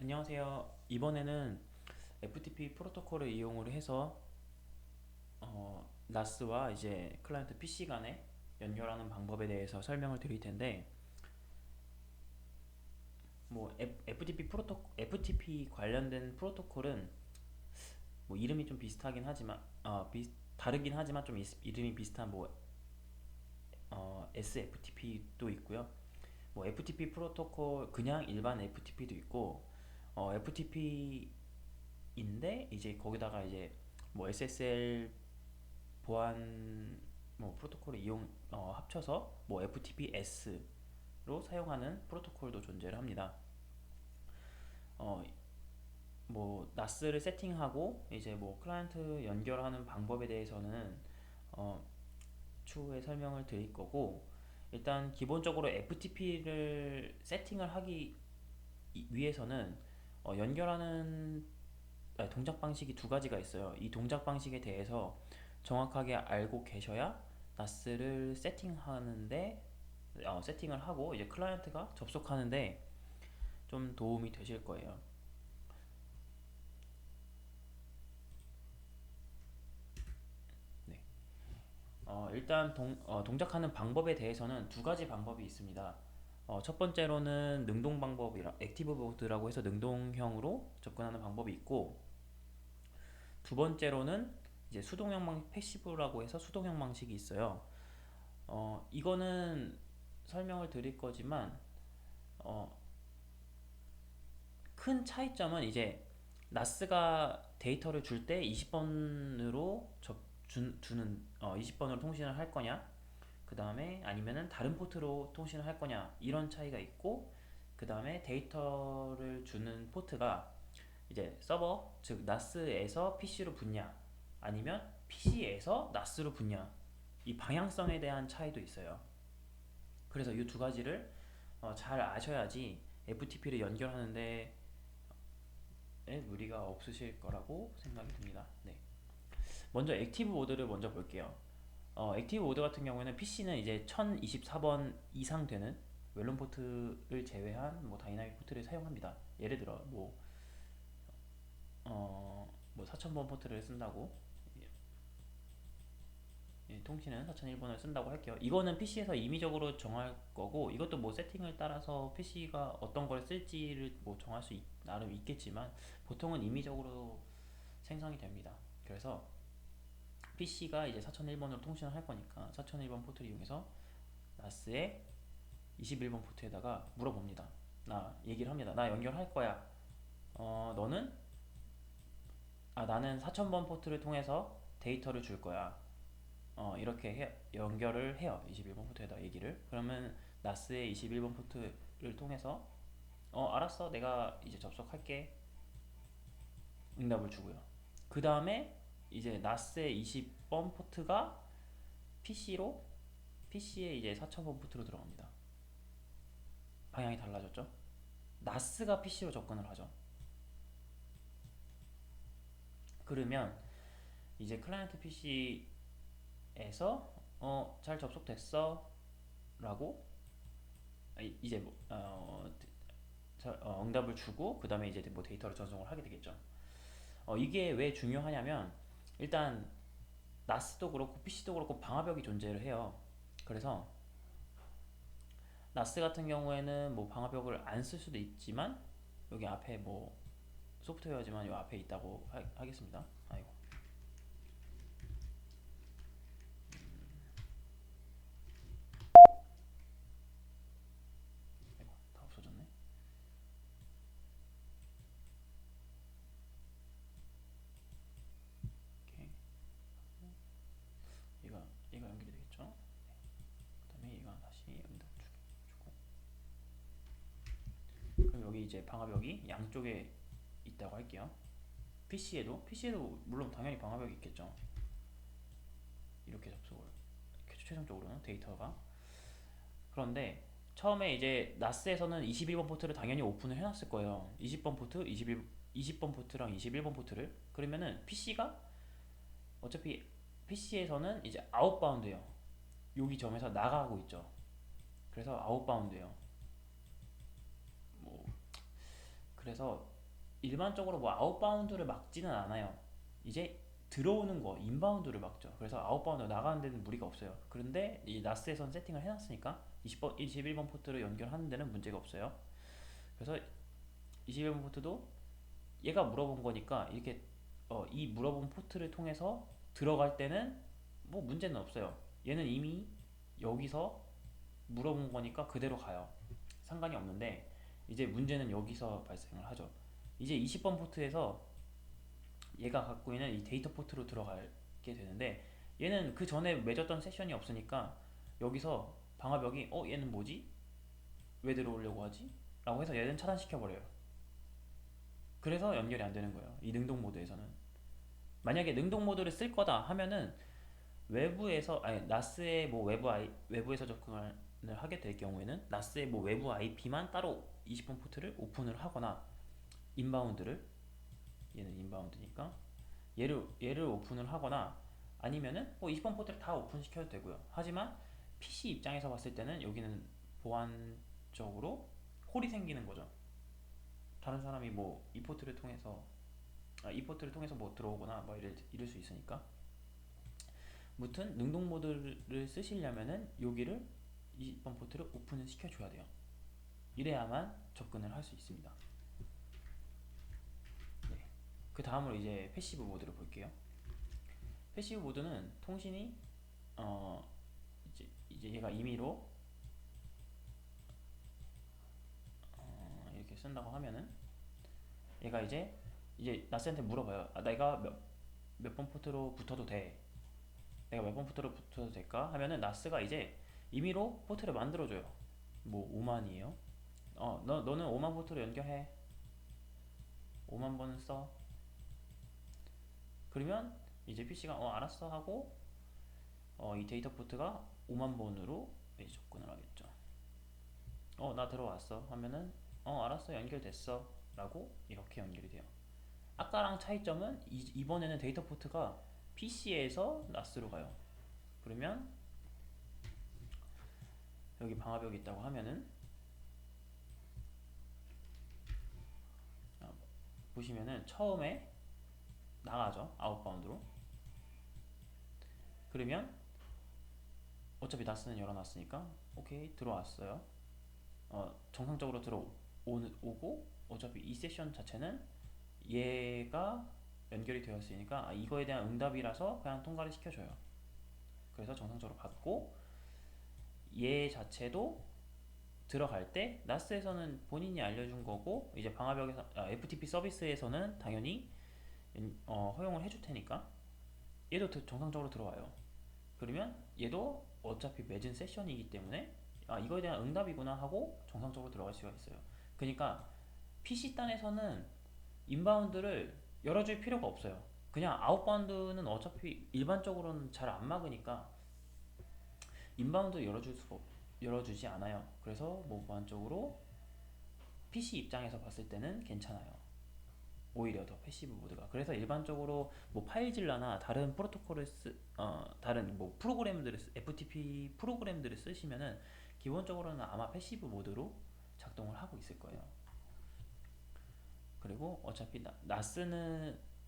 안녕하세요. 이번에는 FTP 프로토콜을 이용을 해서 NAS와 이제 클라이언트 PC 간에 연결하는 방법에 대해서 설명을 드릴 텐데, 뭐 FTP 관련된 프로토콜은 뭐 이름이 좀 비슷하긴 하지만 다르긴 하지만 좀 이름이 비슷한 SFTP도 있고요. 뭐 FTP 프로토콜 그냥 일반 FTP도 있고, FTP인데 이제 거기다가 이제 뭐 SSL 보안 뭐 프로토콜을 합쳐서 뭐 FTPS로 사용하는 프로토콜도 존재를 합니다. 어, 뭐 NAS를 세팅하고 이제 뭐 클라이언트 연결하는 방법에 대해서는 어, 추후에 설명을 드릴 거고, 일단 기본적으로 FTP를 세팅을 하기 위해서는 연결하는 동작 방식이 두 가지가 있어요. 이 동작 방식에 대해서 정확하게 알고 계셔야 NAS를 세팅을 하고 이제 클라이언트가 접속하는데 좀 도움이 되실 거예요. 네. 일단 동작하는 방법에 대해서는 두 가지 방법이 있습니다. 첫 번째로는 능동 방법이라 액티브 보드라고 해서 능동형으로 접근하는 방법이 있고, 두 번째로는 이제 패시브라고 해서 수동형 방식이 있어요. 이거는 설명을 드릴 거지만 어, 큰 차이점은 이제 나스가 데이터를 줄 때 20번으로 주는 20번으로 통신을 할 거냐, 그 다음에 아니면은 다른 포트로 통신을 할 거냐, 이런 차이가 있고, 그 다음에 데이터를 주는 포트가 이제 서버 즉 나스에서 PC로 붙냐 아니면 PC에서 나스로 붙냐, 이 방향성에 대한 차이도 있어요. 그래서 이 두 가지를 잘 아셔야지 FTP를 연결하는데 무리가 없으실 거라고 생각이 듭니다. 네. 먼저 액티브 모드를 먼저 볼게요. 액티브 모드 같은 경우에는 PC는 이제 1024번 이상 되는 웰론 포트를 제외한 뭐 다이나믹 포트를 사용합니다. 예를 들어 뭐 4000번 포트를 쓴다고, 통신은 4001번을 쓴다고 할게요. 이거는 PC에서 임의적으로 정할 거고, 이것도 뭐 세팅을 따라서 PC가 어떤 걸 쓸지를 뭐 정할 수 나름 있겠지만 보통은 임의적으로 생성이 됩니다. 그래서 PC가 이제 4001번으로 통신을 할 거니까 4001번 포트를 이용해서 나스의 21번 포트에다가 물어봅니다. 얘기를 합니다. 나 연결할 거야. 너는? 나는 4000번 포트를 통해서 데이터를 줄 거야. 이렇게 연결을 해요. 21번 포트에다 얘기를. 그러면 나스의 21번 포트를 통해서 알았어. 내가 이제 접속할게. 응답을 주고요. 그 다음에 이제 나스의 20번 포트가 PC로 PC에 이제 4000번 포트로 들어갑니다. 방향이 달라졌죠? 나스가 PC로 접근을 하죠. 그러면 이제 클라이언트 PC에서 잘 접속됐어 라고 이제 응답을 주고, 그 다음에 이제 뭐 데이터를 전송을 하게 되겠죠. 이게 왜 중요하냐면, 일단 나스도 그렇고 PC도 그렇고 방화벽이 존재를 해요. 그래서 나스 같은 경우에는 뭐 방화벽을 안 쓸 수도 있지만, 여기 앞에 뭐 소프트웨어지만 이 앞에 있다고 하겠습니다. 아이고, 아이고 다 없어졌네. 오케이. 얘가 연결이 되겠죠. 그 다음에 얘가 다시 응답 주고, 그럼 여기 이제 방화벽이 양쪽에 있다고 할게요. PC에도 물론 당연히 방화벽이 있겠죠. 이렇게 접속을, 이렇게 최종적으로는 데이터가. 그런데 처음에 이제 나스에서는 21번 포트를 당연히 오픈을 해놨을 거예요. 20번 포트, 20번 포트랑 21번 포트를. 그러면은 PC가 어차피 PC에서는 이제 아웃바운드예요. 여기 점에서 나가고 있죠. 그래서 아웃바운드예요. 뭐 그래서 일반적으로 뭐 아웃바운드를 막지는 않아요. 이제 들어오는 거 인바운드를 막죠. 그래서 아웃바운드 나가는 데는 무리가 없어요. 그런데 이 나스에선 세팅을 해놨으니까 20번, 21번 포트를 연결하는 데는 문제가 없어요. 그래서 21번 포트도 얘가 물어본 거니까 이렇게 이 물어본 포트를 통해서 들어갈 때는 뭐 문제는 없어요. 얘는 이미 여기서 물어본 거니까 그대로 가요. 상관이 없는데 이제 문제는 여기서 발생을 하죠. 이제 20번 포트에서 얘가 갖고 있는 이 데이터 포트로 들어가게 되는데 얘는 그 전에 맺었던 세션이 없으니까 여기서 방화벽이 얘는 뭐지? 왜 들어오려고 하지? 라고 해서 얘는 차단시켜버려요. 그래서 연결이 안 되는 거예요. 이 능동 모드에서는. 만약에 능동 모드를 쓸 거다 하면은 외부에서 아니 나스의 뭐 외부에서 접근을 하게 될 경우에는 나스의 뭐 외부 IP만 따로 20번 포트를 오픈을 하거나 인바운드를 얘는 인바운드니까 얘를 오픈을 하거나 아니면은 뭐 20번 포트를 다 오픈 시켜도 되고요. 하지만 PC 입장에서 봤을 때는 여기는 보안적으로 홀이 생기는 거죠. 다른 사람이 뭐 이 포트를 통해서 뭐 들어오거나 뭐 이럴 수 있으니까. 무튼 능동 모드를 쓰시려면은 여기를 20번 포트를 오픈을 시켜줘야 돼요. 이래야만 접근을 할 수 있습니다. 네. 그 다음으로 이제 패시브 모드를 볼게요. 패시브 모드는 통신이 어 이제 얘가 임의로 이렇게 쓴다고 하면은 얘가 이제 나스한테 물어봐요. 내가 몇 번 포트로 붙어도 돼. 내가 몇 번 포트로 붙어도 될까? 하면은 나스가 이제 임의로 포트를 만들어줘요. 뭐 5만이에요. 너는 5만 포트로 연결해. 5만 번은 써. 그러면 이제 PC가 알았어 하고 이 데이터 포트가 5만 번으로 이제 접근을 하겠죠. 나 들어왔어 하면은 알았어 연결됐어 라고 이렇게 연결이 돼요. 아까랑 차이점은 이번에는 데이터 포트가 PC에서 나스로 가요. 그러면 여기 방화벽이 있다고 하면은 보시면은 처음에 나가죠. 아웃바운드로. 그러면 어차피 나스는 열어놨으니까 오케이 들어왔어요. 정상적으로 들어오고 어차피 이 세션 자체는 얘가 연결이 되었으니까 이거에 대한 응답이라서 그냥 통과를 시켜줘요. 그래서 정상적으로 받고 얘 자체도 들어갈 때 나스에서는 본인이 알려준 거고 이제 방화벽에서 FTP 서비스에서는 당연히 허용을 해줄 테니까 얘도 정상적으로 들어와요. 그러면 얘도 어차피 맺은 세션이기 때문에 이거에 대한 응답이구나 하고 정상적으로 들어갈 수가 있어요. 그러니까 PC 단에서는 인바운드를 열어줄 필요가 없어요. 그냥 아웃바운드는 어차피 일반적으로는 잘 안 막으니까 인바운드 열어주지 않아요. 그래서 뭐 보안적으로 PC 입장에서 봤을 때는 괜찮아요. 오히려 더 패시브 모드가. 그래서 일반적으로 뭐 파일질러나 다른 다른 뭐 FTP 프로그램들을 쓰시면은 기본적으로는 아마 패시브 모드로 작동을 하고 있을 거예요. 그리고 어차피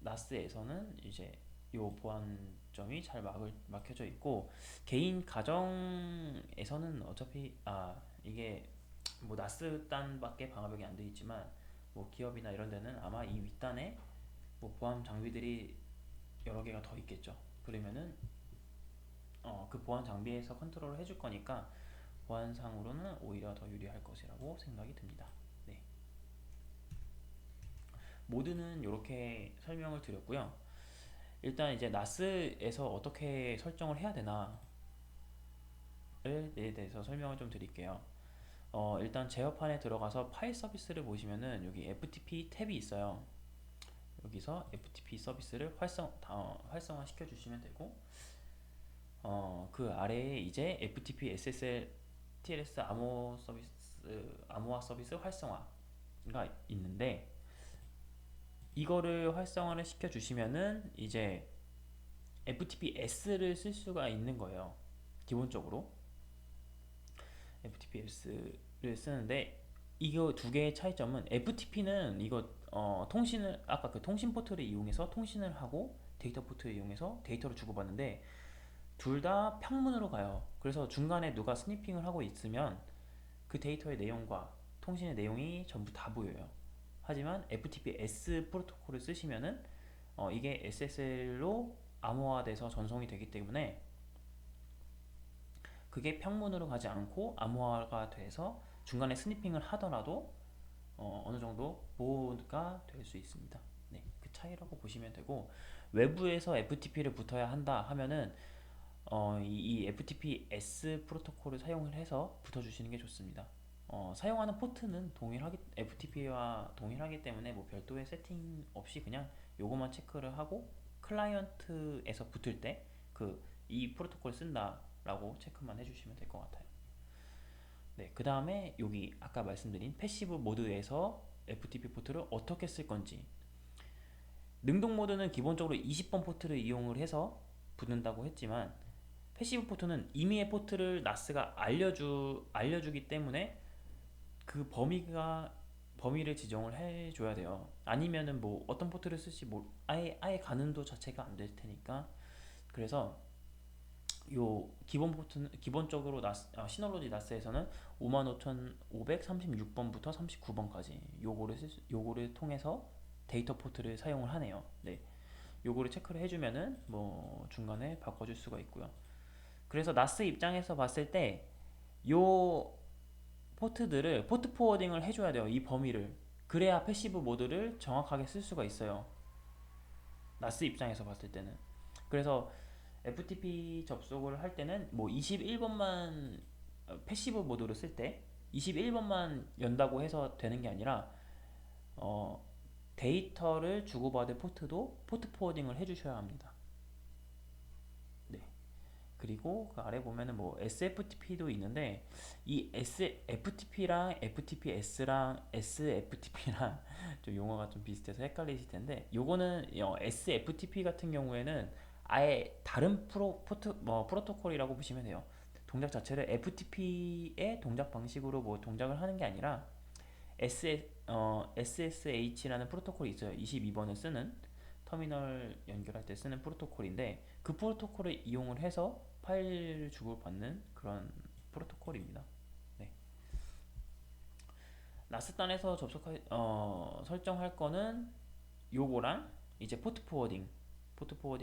나스에서는 이제 요 보안점이 잘 막혀져 있고 개인 가정에서는 어차피 이게 뭐 나스 단밖에 방화벽이 안 돼 있지만 뭐 기업이나 이런 데는 아마 이 윗단에 뭐 보안 장비들이 여러 개가 더 있겠죠. 그러면은 그 보안 장비에서 컨트롤을 해줄 거니까 보안상으로는 오히려 더 유리할 것이라고 생각이 듭니다. 네. 모드는 이렇게 설명을 드렸고요. 일단 이제 나스에서 어떻게 설정을 해야 되나에 대해서 설명을 좀 드릴게요. 일단 제어판에 들어가서 파일 서비스를 보시면은 여기 FTP 탭이 있어요. 여기서 FTP 서비스를 활성화 시켜 주시면 되고 그 아래에 이제 FTP SSL TLS 암호화 서비스 활성화가 있는데 이거를 활성화를 시켜 주시면은 이제 FTPS를 쓸 수가 있는 거예요. 기본적으로 FTPS를 쓰는데 이거 두 개의 차이점은 FTP는 이거 통신을 아까 그 통신 포트를 이용해서 통신을 하고 데이터 포트를 이용해서 데이터를 주고받는데 둘 다 평문으로 가요. 그래서 중간에 누가 스니핑을 하고 있으면 그 데이터의 내용과 통신의 내용이 전부 다 보여요. 하지만 FTP-S 프로토콜을 쓰시면은 이게 SSL로 암호화돼서 전송이 되기 때문에 그게 평문으로 가지 않고 암호화가 돼서 중간에 스니핑을 하더라도 어느 정도 보호가 될 수 있습니다. 네, 그 차이라고 보시면 되고 외부에서 FTP를 붙어야 한다 하면은 이 FTP-S 프로토콜을 사용을 해서 붙어주시는 게 좋습니다. 사용하는 포트는 동일하기 FTP와 동일하기 때문에 뭐 별도의 세팅 없이 그냥 요거만 체크를 하고 클라이언트에서 붙을 때 그 이 프로토콜 쓴다라고 체크만 해주시면 될 것 같아요. 네, 그 다음에 여기 아까 말씀드린 패시브 모드에서 FTP 포트를 어떻게 쓸 건지 능동 모드는 기본적으로 20번 포트를 이용을 해서 붙는다고 했지만 패시브 포트는 임의의 포트를 나스가 알려주기 때문에 그 범위를 지정을 해줘야 돼요. 아니면은 뭐 어떤 포트를 쓸지 뭐 아예 가늠도 자체가 안 될 테니까 그래서 요 기본 포트는 기본적으로 시널로지 나스에서는 55,536번부터 39번까지 요거를 통해서 데이터 포트를 사용을 하네요. 네, 요거를 체크를 해주면은 뭐 중간에 바꿔줄 수가 있고요. 그래서 나스 입장에서 봤을 때 요 포트들을 포트 포워딩을 해줘야 돼요. 이 범위를 그래야 패시브 모드를 정확하게 쓸 수가 있어요. 나스 입장에서 봤을 때는 그래서 FTP 접속을 할 때는 뭐 21번만 패시브 모드로 쓸 때 21번만 연다고 해서 되는 게 아니라 어, 데이터를 주고받을 포트도 포트 포워딩을 해주셔야 합니다. 네. 그리고 그 아래 보면은 뭐 SFTP도 있는데 이 SFTP랑 FTPS랑 SFTP랑 좀 용어가 좀 비슷해서 헷갈리실 텐데 요거는 SFTP 같은 경우에는 아예 다른 프로토콜이라고 보시면 돼요. 동작 자체를 FTP의 동작 방식으로 뭐 동작을 하는 게 아니라 SSH라는 프로토콜이 있어요. 22번을 쓰는 터미널 연결할 때 쓰는 프로토콜인데 그 프로토콜을 이용을 해서 파일을 주고받는 그런 프로토콜입니다. 네. 라스단에서 설정할 거는 요거랑 이제 포트 포워딩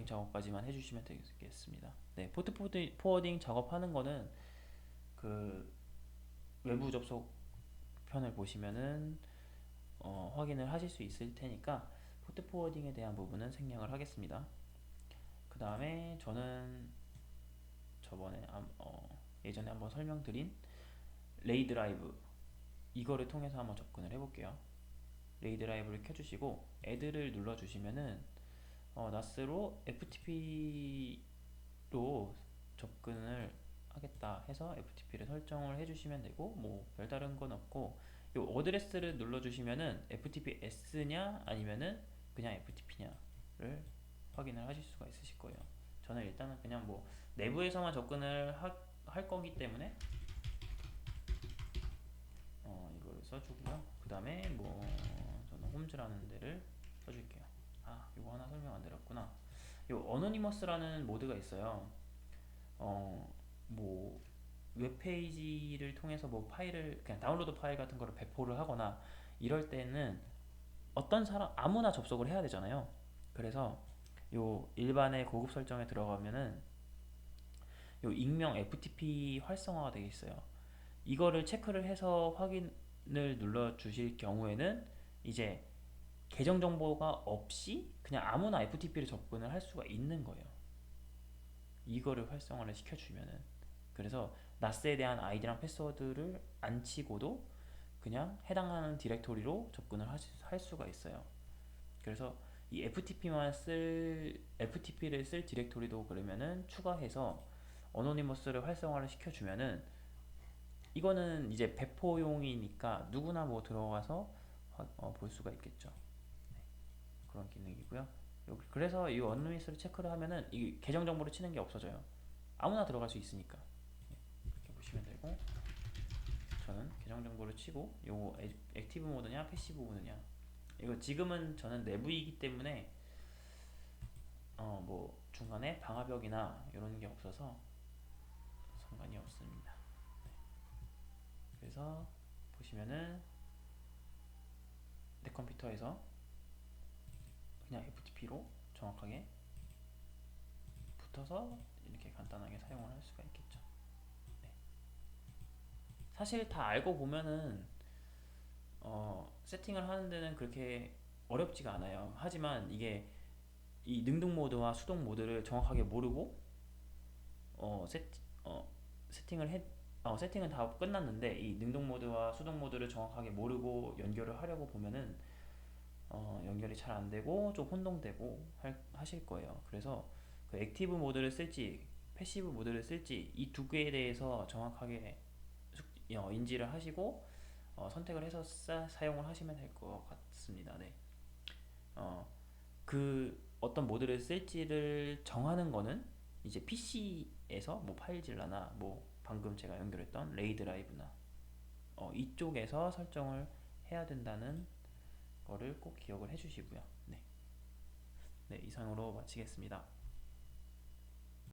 작업까지만 해주시면 되겠습니다. 네, 포트 포워딩 작업하는 거는 그 외부 접속 편을 보시면은 확인을 하실 수 있을 테니까 포트 포워딩에 대한 부분은 생략을 하겠습니다. 그 다음에 저는 저번에 예전에 한번 설명드린 레이 드라이브 이거를 통해서 한번 접근을 해볼게요. 레이 드라이브를 켜주시고 애드를 눌러주시면은 나스로 FTP로 접근을 하겠다 해서 FTP를 설정을 해주시면 되고 뭐 별다른 건 없고 요 어드레스를 눌러주시면은 FTP-S냐 아니면은 그냥 FTP냐를 확인을 하실 수가 있으실 거예요. 저는 일단은 그냥 뭐 내부에서만 접근을 할 거기 때문에 이거를 써주고요. 그 다음에 뭐 저는 홈즈라는 데를 써줄게요. 이거 하나 설명 안 드렸구나. 이 어노니머스라는 모드가 있어요. 뭐 웹페이지를 통해서 뭐 파일을 그냥 다운로드 파일 같은 거를 배포를 하거나 이럴 때는 어떤 사람 아무나 접속을 해야 되잖아요. 그래서 요 일반의 고급 설정에 들어가면은 요 익명 FTP 활성화가 되어 있어요. 이거를 체크를 해서 확인을 눌러 주실 경우에는 이제 계정 정보가 없이 그냥 아무나 FTP를 접근을 할 수가 있는 거예요. 이거를 활성화를 시켜주면은 그래서 나스에 대한 아이디랑 패스워드를 안 치고도 그냥 해당하는 디렉토리로 접근을 할 수가 있어요. 그래서 이 FTP를 쓸 디렉토리도 그러면은 추가해서 어노니머스를 활성화를 시켜주면은 이거는 이제 배포용이니까 누구나 뭐 들어가서 볼 수가 있겠죠. 네, 그런 기능이고요. 그래서 이 어노니머스를 체크를 하면은 이 계정 정보를 치는 게 없어져요. 아무나 들어갈 수 있으니까. 네, 이렇게 보시면 되고 저는 계정 정보를 치고 요거 액티브 모드냐 패시브 모드냐, 이거 지금은 저는 내부이기 때문에 뭐 중간에 방화벽이나 이런 게 없어서 상관이 없습니다. 그래서 보시면은 내 컴퓨터에서 그냥 FTP로 정확하게 붙어서 이렇게 간단하게 사용을 할 수가 있겠죠. 네. 사실 다 알고 보면은 세팅을 하는 데는 그렇게 어렵지가 않아요. 하지만 이게 이 능동 모드와 수동 모드를 정확하게 모르고 어, 세, 어, 세팅을 해 세팅은 다 끝났는데 이 능동 모드와 수동 모드를 정확하게 모르고 연결을 하려고 보면은 연결이 잘 안 되고 좀 혼동되고 하실 거예요. 그래서 그 액티브 모드를 쓸지 패시브 모드를 쓸지 이 두 개에 대해서 정확하게 인지를 하시고 선택을 해서 사용을 하시면 될 것 같습니다. 네. 어, 그 어떤 모드를 쓸지를 정하는 거는 이제 PC에서 뭐 파일질러나 뭐 방금 제가 연결했던 레이 드라이브나 이쪽에서 설정을 해야 된다는 거를 꼭 기억을 해주시고요. 네, 네 이상으로 마치겠습니다.